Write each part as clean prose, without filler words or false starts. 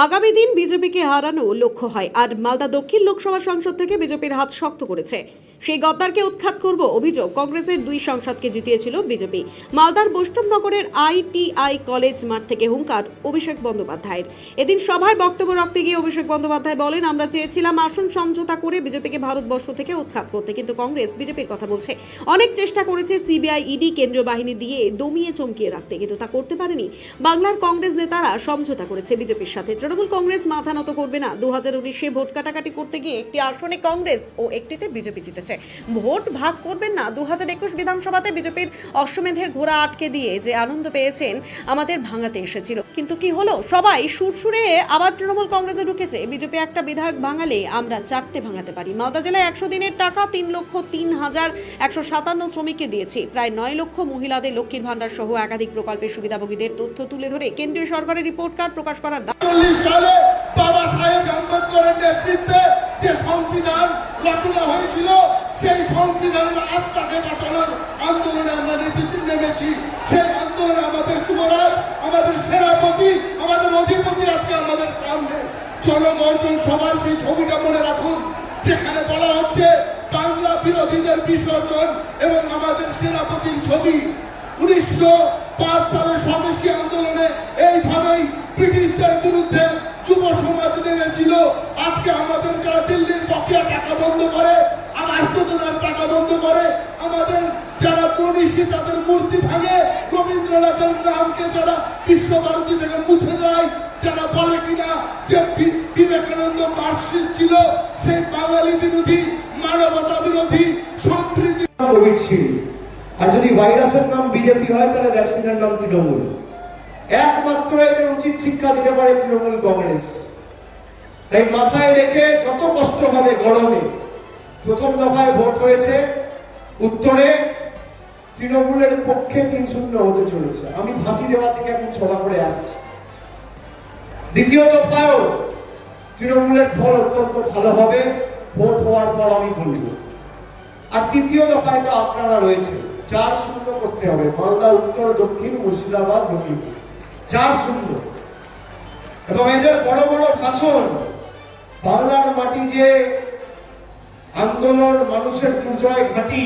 আগামী দিন বিজেপিকে হারানো লক্ষ্য হয় আর মালদা দক্ষিণ লোকসভা সংসদ থেকে বিজেপির হাত শক্ত করেছে। সেই গদ্দারকে উৎখাত করব অভিযোগ, কংগ্রেসের 2 সাংসদকে জিতিয়েছিল বিজেপি। মালদার বৈষ্ণবনগরের আইটিআই কলেজ মাঠ থেকে হুঙ্কার অভিষেক বন্দ্যোপাধ্যায়ের। এদিন সভায় বক্তব্য রাখতে গিয়ে অভিষেক বন্দ্যোপাধ্যায় বলেন, আমরা চেয়েছিলাম আসন সমঝোতা করে বিজেপিকে ভারতবর্ষ থেকে উৎখাত করতে, কিন্তু কংগ্রেস বিজেপির কথা বলছে। অনেক চেষ্টা করেছে সিবিআই, ইডি, কেন্দ্রীয় বাহিনী দিয়ে দমিয়ে চমকিয়ে রাখতে, কিন্তু তা করতে পারেনি। বাংলার কংগ্রেস নেতারা সমঝোতা করেছে বিজেপির সাথে। তৃণমূল কংগ্রেস মাথা নত করবে না। 2019-এ ভোট কাটাকাটি করতে গিয়ে একটি আসনে কংগ্রেস ও একটিতে বিজেপি জিতেছে। ভোট ভাগ করবেন না। 2021 বিধানসভাতে বিজেপির অশ্বমেধের ঘোড়া আটকে দিয়ে যে আনন্দ পেয়েছেন আমাদের ভাঙাতে এসেছিল, কিন্তু কি হলো? সবাই সুরসুরে আবার তৃণমূল কংগ্রেসে ঢুকেছে। বিজেপি একটা বিধায়ক ভাঙালে আমরা 4টে ভাঙাতে পারি। মালদা জেলায় 100 দিনের টাকা 3,03,157 শ্রমিককে দিয়েছি। প্রায় 9 লক্ষ মহিলাদের লক্ষ্মীর ভান্ডার সহ একাধিক প্রকল্পের সুবিধাভোগীদের তথ্য তুলে ধরে কেন্দ্রীয় সরকারের রিপোর্ট কার্ড প্রকাশ করার সালে বাবা সাহেব আম্বেদকরের নেতৃত্বে যে সংবিধান রচনা হয়েছিল, সেই সংবিধানের আত্মাকে বাঁচানোর আন্দোলনে আমরা নেতৃত্বে নেমেছি। সেই আন্দোলনে আমাদের যুবরাজ, আমাদের সেনাপতি, আমাদের অধিপতি আজকে আমাদের সামনে। জনগর্জন সবার সেই ছবিটা মনে রাখুন, যেখানে বলা হচ্ছে বাংলা বিরোধীদের বিসর্জন এবং আমাদের সেনাপতির ছবি। 1905 সালে স্বদেশী আন্দোলনে এইভাবেই ব্রিটিশদের বিরুদ্ধে যুব সমাজ নেমেছিল। আজকে আমাদের যারা দিল্লির বকেয়া টাকা বন্ধ করে, আবাস যোজনার টাকা বন্ধ করে, আমাদের যারা মনীষী তাদের মূর্তি ভাঙে, রবীন্দ্রনাথের নামকে যারা বিশ্বভারতী থেকে মুছে দেয়, যারা বলে কিনা যে বিবেকানন্দ মার্কসিস্ট ছিল, সেই বাঙালি বিরোধী, মানবতা বিরোধী, সম্প্রীতি কোভিডশিল্ড। আর যদি ভাইরাসের নাম বিজেপি হয়, তাহলে ভ্যাকসিনের নাম তৃণমূল। একমাত্র এদের উচিত শিক্ষা দিতে পারে তৃণমূল কংগ্রেস। তাই মাথায় রেখে যত কষ্ট হবে গরমে, প্রথম দফায় ভোট হয়েছে উত্তরে তৃণমূলের পক্ষে 3-0 হতে চলেছে। আমি ফাঁসি দেওয়া থেকে এখন ছড়া করে আসছি। দ্বিতীয় দফায়ও তৃণমূলের ফল অত্যন্ত ভালো হবে, ভোট হওয়ার পর আমি বলবো। আর তৃতীয় দফায় তো আপনারা রয়েছে, 4-0 করতে হবে। মালদা উত্তর, দক্ষিণ, মুর্শিদাবাদ, দক্ষিণ 4-0। এবং এদের বড় বড় ভাষণ, বাংলার মাটি যে আন্দোলন, মানুষের দুর্জয় ঘাঁটি,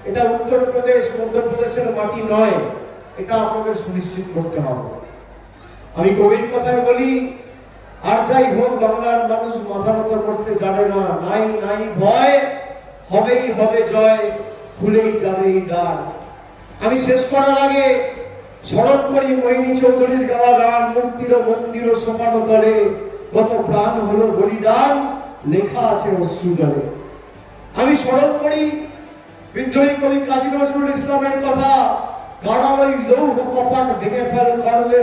এটা উত্তরপ্রদেশ, মধ্যপ্রদেশের মাটি নয়, এটা আপনাদের সুনিশ্চিত করতে হবে। আমি কবির কথায় বলি, আর যাই হোক বাংলার মানুষ মাথা নত করতে জানে না। নাই নাই ভয়, হবেই হবে জয়, খুলেই যাবে এই দ্বার। আমি শেষ করার আগে স্মরণ করি মোহিনী চৌধুরীর গাওয়া গান, মূর্তির মন্দির সমানো তলে, কত প্রাণ হলো বলিদান, লেখা আছে অশ্রু জলে। আমি স্মরণ করি বিদ্রোহী কবি কাজী নজরুল ইসলামের কথা, কারার ওই লৌহ কপাট ভেঙে ফেল করলে